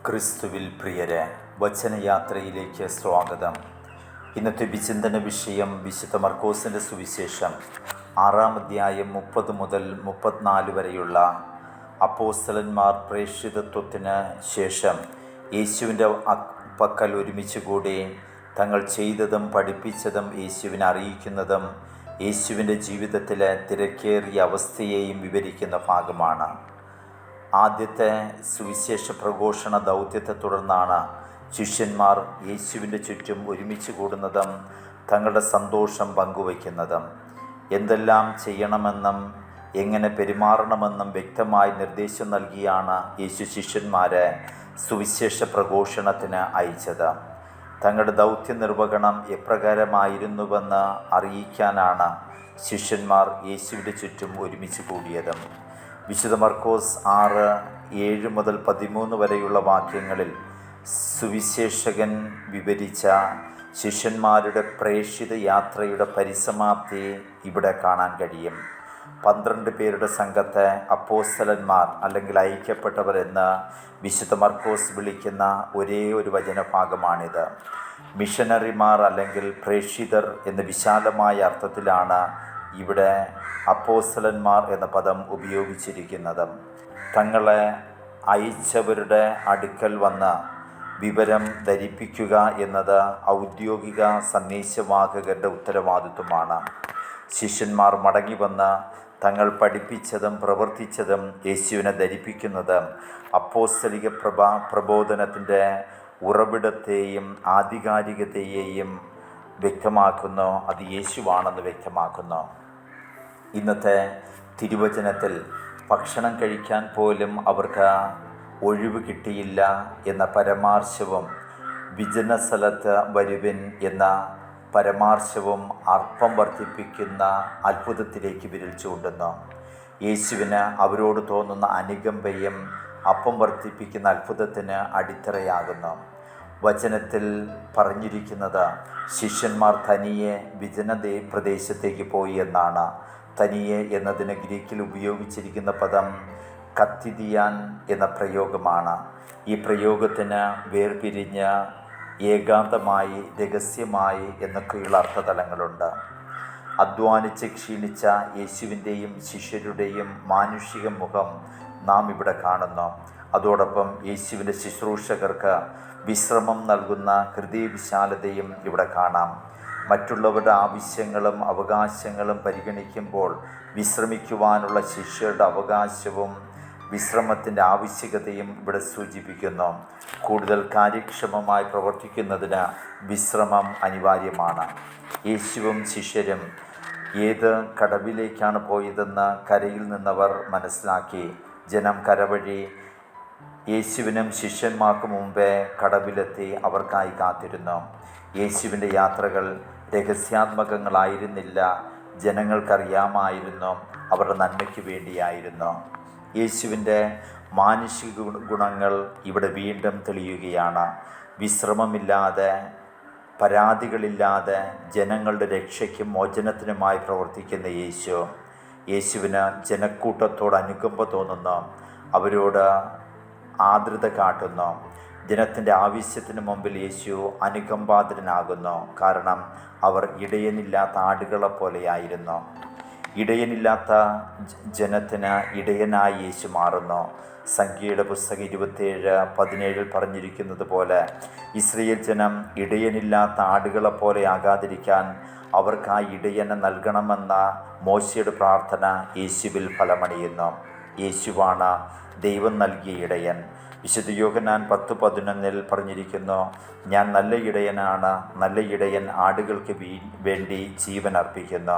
ക്രിസ്തുവിൽ പ്രിയരെ, വചനയാത്രയിലേക്ക് സ്വാഗതം. ഇന്നത്തെ വിചിന്തന വിഷയം വിശുദ്ധ മർക്കോസിൻ്റെ സുവിശേഷം 6-ാം അധ്യായം 30 മുതൽ 34 വരെയുള്ള അപ്പോസ്തലന്മാർ പ്രേക്ഷിതത്വത്തിന് ശേഷം യേശുവിൻ്റെ പക്കൽ ഒരുമിച്ച് കൂടി തങ്ങൾ ചെയ്തതും പഠിപ്പിച്ചതും യേശുവിനെ അറിയിക്കുന്നതും യേശുവിൻ്റെ ജീവിതത്തിലെ തിരക്കേറിയ അവസ്ഥയെയും വിവരിക്കുന്ന ഭാഗമാണ്. ആദ്യത്തെ സുവിശേഷ പ്രഘോഷണ ദൗത്യത്തെ തുടർന്നാണ് ശിഷ്യന്മാർ യേശുവിൻ്റെ ചുറ്റും ഒരുമിച്ച് കൂടുന്നതും തങ്ങളുടെ സന്തോഷം പങ്കുവയ്ക്കുന്നതും. എന്തെല്ലാം ചെയ്യണമെന്നും എങ്ങനെ പെരുമാറണമെന്നും വ്യക്തമായി നിർദ്ദേശം നൽകിയാണ് യേശു ശിഷ്യന്മാരെ സുവിശേഷ പ്രഘോഷണത്തിന് അയച്ചത്. തങ്ങളുടെ ദൗത്യ നിർവഹണം എപ്രകാരമായിരുന്നുവെന്ന് അറിയിക്കാനാണ് ശിഷ്യന്മാർ യേശുവിൻ്റെ ചുറ്റും ഒരുമിച്ച് കൂടിയതും. വിശുദ്ധ മർക്കോസ് 6:7 മുതൽ 13 വരെയുള്ള വാക്യങ്ങളിൽ സുവിശേഷകൻ വിവരിച്ച ശിഷ്യന്മാരുടെ പ്രേക്ഷിത യാത്രയുടെ പരിസമാപ്തി ഇവിടെ കാണാൻ കഴിയും. 12 പേരുടെ സംഘത്തെ അപ്പോസ്തലന്മാർ അല്ലെങ്കിൽ അയക്കപ്പെട്ടവർ എന്ന് വിശുദ്ധ മർക്കോസ് വിളിക്കുന്ന ഒരേ ഒരു വചനഭാഗമാണിത്. മിഷനറിമാർ അല്ലെങ്കിൽ പ്രേക്ഷിതർ എന്ന വിശാലമായ അർത്ഥത്തിലാണ് ഇവിടെ അപ്പോസ്തലന്മാർ എന്ന പദം ഉപയോഗിച്ചിരിക്കുന്നത്. തങ്ങളെ അയച്ചവരുടെ അടുക്കൽ വന്ന് വിവരം ധരിപ്പിക്കുക എന്നത് ഔദ്യോഗിക സന്ദേശവാഹകരുടെ ഉത്തരവാദിത്വമാണ്. ശിഷ്യന്മാർ മടങ്ങി വന്ന് തങ്ങൾ പഠിപ്പിച്ചതും പ്രവർത്തിച്ചതും യേശുവിനെ ധരിപ്പിക്കുന്നത് അപ്പോസ്തലിക പ്രബോധനത്തിൻ്റെ ഉറവിടത്തെയും ആധികാരികതയെയും വ്യക്തമാക്കുന്നു. അത് യേശുവാണെന്ന് വ്യക്തമാക്കുന്നു. ഇന്നത്തെ തിരുവചനത്തിൽ ഭക്ഷണം കഴിക്കാൻ പോലും അവർക്ക് ഒഴിവ് കിട്ടിയില്ല എന്ന പരാമർശവും വിജന സ്ഥലത്ത് വരുവിൻ എന്ന പരാമർശവും അർപ്പം വർദ്ധിപ്പിക്കുന്ന അത്ഭുതത്തിലേക്ക് വിരൽ ചൂണ്ടുന്നു. യേശുവിന് അവരോട് തോന്നുന്ന അനുകമ്പയും അപ്പം വർദ്ധിപ്പിക്കുന്ന അത്ഭുതത്തിന് അടിത്തറയാകുന്നു. വചനത്തിൽ പറഞ്ഞിരിക്കുന്നത് ശിഷ്യന്മാർ തനിയെ വിജന പ്രദേശത്തേക്ക് പോയി എന്നാണ്. തനിയെ എന്നതിന് ഗ്രീക്കിൽ ഉപയോഗിച്ചിരിക്കുന്ന പദം കത്തിദിയാൻ എന്ന പ്രയോഗമാണ്. ഈ പ്രയോഗത്തിന് വേർപിരിഞ്ഞ് ഏകാന്തമായി രഹസ്യമായി എന്നൊക്കെയുള്ള അർത്ഥതലങ്ങളുണ്ട്. അധ്വാനിച്ച് ക്ഷീണിച്ച യേശുവിൻ്റെയും ശിഷ്യരുടെയും മാനുഷിക മുഖം നാം ഇവിടെ കാണുന്നു. അതോടൊപ്പം യേശുവിൻ്റെ ശുശ്രൂഷകർക്ക് വിശ്രമം നൽകുന്ന ഹൃദയവിശാലതയും ഇവിടെ കാണാം. മറ്റുള്ളവരുടെ ആവശ്യങ്ങളും അവകാശങ്ങളും പരിഗണിക്കുമ്പോൾ വിശ്രമിക്കുവാനുള്ള ശിഷ്യരുടെ അവകാശവും വിശ്രമത്തിൻ്റെ ആവശ്യകതയും ഇവിടെ സൂചിപ്പിക്കുന്നു. കൂടുതൽ കാര്യക്ഷമമായി പ്രവർത്തിക്കുന്നതിന് വിശ്രമം അനിവാര്യമാണ്. യേശുവും ശിഷ്യരും ഏത് കടവിലേക്കാണ് പോയതെന്ന് കരയിൽ നിന്നവർ മനസ്സിലാക്കി. ജനം കരവഴി യേശുവിനും ശിഷ്യന്മാർക്കും മുമ്പേ കടവിലെത്തി അവർക്കായി കാത്തിരുന്നു. യേശുവിൻ്റെ യാത്രകൾ രഹസ്യാത്മകങ്ങളായിരുന്നില്ല. ജനങ്ങൾക്കറിയാമായിരുന്നു അവരുടെ നന്മയ്ക്ക് വേണ്ടിയായിരുന്നു. യേശുവിൻ്റെ മാനുഷിക ഗുണങ്ങൾ ഇവിടെ വീണ്ടും തെളിയുകയാണ്. വിശ്രമമില്ലാതെ പരാതികളില്ലാതെ ജനങ്ങളുടെ രക്ഷയ്ക്കും മോചനത്തിനുമായി പ്രവർത്തിക്കുന്ന യേശുവിന് ജനക്കൂട്ടത്തോട് അനുകമ്പ തോന്നുന്നു. അവരോട് ആർദ്രത കാട്ടുന്നു. ജനത്തിൻ്റെ ആവശ്യത്തിന് മുമ്പിൽ യേശു അനുകമ്പാതനാകുന്നു. കാരണം അവർ ഇടയനില്ലാത്ത ആടുകളെ പോലെയായിരുന്നു. ഇടയനില്ലാത്ത ജനത്തിന് ഇടയനായി യേശു മാറുന്നു. സംഖ്യയുടെ പുസ്തകം 27:17 പറഞ്ഞിരിക്കുന്നത് പോലെ ഇസ്രായേൽ ജനം ഇടയനില്ലാത്ത ആടുകളെ പോലെ ആകാതിരിക്കാൻ അവർക്ക് ആ ഇടയനെ നൽകണമെന്ന മോശയുടെ പ്രാർത്ഥന യേശുവിൽ ഫലമണിയുന്നു. യേശുവാണ് ദൈവം നൽകിയ ഇടയൻ. വിശുദ്ധ യോഹന്നാൻ 10:11 പറഞ്ഞിരിക്കുന്നു, ഞാൻ നല്ല ഇടയനാണ്, നല്ല ഇടയൻ ആടുകൾക്ക് വേണ്ടി ജീവൻ അർപ്പിക്കുന്നു.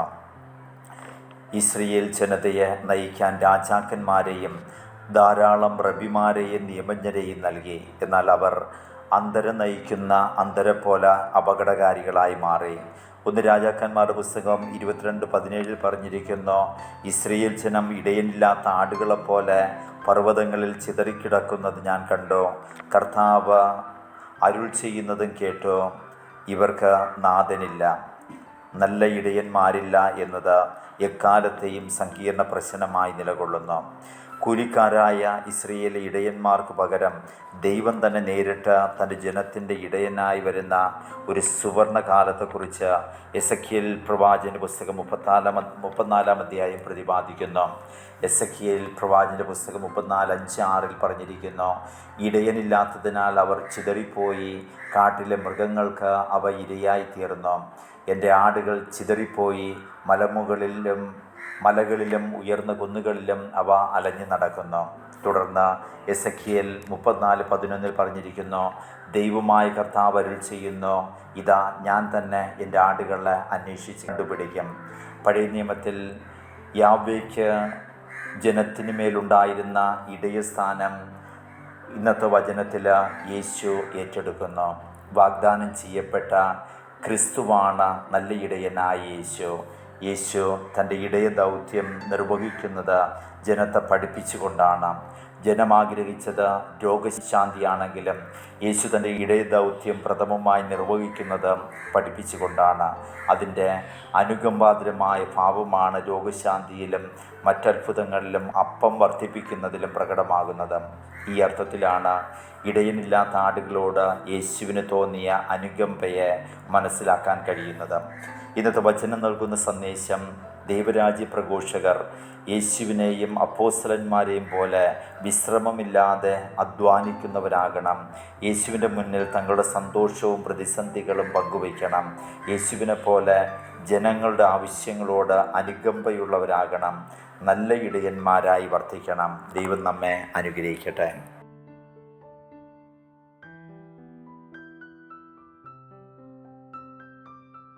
ഇസ്രായേൽ ജനതയെ നയിക്കാൻ രാജാക്കന്മാരെയും ധാരാളം റബിമാരെയും നിയമജ്ഞരെയും നൽകി. എന്നാൽ അവർ അന്ധരെ നയിക്കുന്ന അന്ധരെ പോലെ അപകടകാരികളായി മാറി. 1 രാജാക്കന്മാരുടെ പുസ്തകം 22:17 പറഞ്ഞിരിക്കുന്നു, ഇസ്രായേൽ ജനം ഇടയനില്ലാത്ത ആടുകളെപ്പോലെ പർവ്വതങ്ങളിൽ ചിതറിക്കിടക്കുന്നത് ഞാൻ കണ്ടു. കർത്താവ് അരുൾ ചെയ്യുന്നതും കേട്ടു, ഇവർക്ക് നാഥനില്ല, നല്ല ഇടയന്മാരില്ല എന്നത് എക്കാലത്തെയും സങ്കീർണ പ്രശ്നമായി നിലകൊള്ളുന്നു. കൂലിക്കാരായ ഇസ്രയേലിലെ ഇടയന്മാർക്ക് പകരം ദൈവം തന്നെ നേരിട്ട് തൻ്റെ ജനത്തിൻ്റെ ഇടയനായി വരുന്ന ഒരു സുവർണ കാലത്തെക്കുറിച്ച് എസെക്കിയേൽ പ്രവാചകൻ്റെ പുസ്തകം 34 അധ്യായം പ്രതിപാദിക്കുന്നു. എസെക്കിയേൽ പ്രവാചകൻ്റെ പുസ്തകം 34:5-6 പറഞ്ഞിരിക്കുന്നു, ഇടയനില്ലാത്തതിനാൽ അവർ ചിതറിപ്പോയി, കാട്ടിലെ മൃഗങ്ങൾക്ക് അവ ഇരയായി തീർന്നു. എൻ്റെ ആടുകൾ ചിതറിപ്പോയി, മലകളിലും ഉയർന്ന കുന്നുകളിലും അവ അലഞ്ഞു നടക്കുന്നു. തുടർന്ന് എസെക്കിയേൽ 34:11 പറഞ്ഞിരിക്കുന്നു, ദൈവമായ കർത്താവ് അരുൾ ചെയ്യുന്നു, ഇതാ ഞാൻ തന്നെ എൻ്റെ ആടുകളെ അന്വേഷിച്ച് കണ്ടുപിടിക്കും. പഴയ നിയമത്തിൽ യാഹ്വേയ്ക്ക് ജനത്തിന് മേലുണ്ടായിരുന്ന ഇടയസ്ഥാനം ഇന്നത്തെ വചനത്തിൽ യേശു ഏറ്റെടുക്കുന്നു. വാഗ്ദാനം ചെയ്യപ്പെട്ട ക്രിസ്തുവാണ് നല്ല ഇടയനായ യേശു തൻ്റെ ഇടയ ദൗത്യം നിർവഹിക്കുന്നത് ജനത്തെ പഠിപ്പിച്ചുകൊണ്ടാണ്. ജനം ആഗ്രഹിച്ചത് രോഗശാന്തിയാണെങ്കിലും യേശു തൻ്റെ ഇടയ ദൗത്യം പ്രഥമമായി നിർവഹിക്കുന്നത് പഠിപ്പിച്ചുകൊണ്ടാണ്. അതിൻ്റെ അനുകമ്പാതരമായ ഭാവമാണ് രോഗശാന്തിയിലും മറ്റത്ഭുതങ്ങളിലും അപ്പം വർദ്ധിപ്പിക്കുന്നതിലും പ്രകടമാകുന്നത്. ഈ അർത്ഥത്തിലാണ് ഇടയനില്ലാത്ത ആടുകളോട് യേശുവിന് തോന്നിയ അനുകമ്പയെ മനസ്സിലാക്കാൻ കഴിയുന്നത്. ഇന്നത്തെ വചനം നൽകുന്ന സന്ദേശം, ദൈവരാജ്യ പ്രഘോഷകർ യേശുവിനെയും അപ്പോസ്തലന്മാരെയും പോലെ വിശ്രമമില്ലാതെ അധ്വാനിക്കുന്നവരാകണം. യേശുവിൻ്റെ മുന്നിൽ തങ്ങളുടെ സന്തോഷവും പ്രതിസന്ധികളും പങ്കുവയ്ക്കണം. യേശുവിനെ പോലെ ജനങ്ങളുടെ ആവശ്യങ്ങളോട് അനുകമ്പയുള്ളവരാകണം. നല്ല ഇടയന്മാരായി വർത്തിക്കണം. ദൈവം നമ്മെ അനുഗ്രഹിക്കട്ടെ.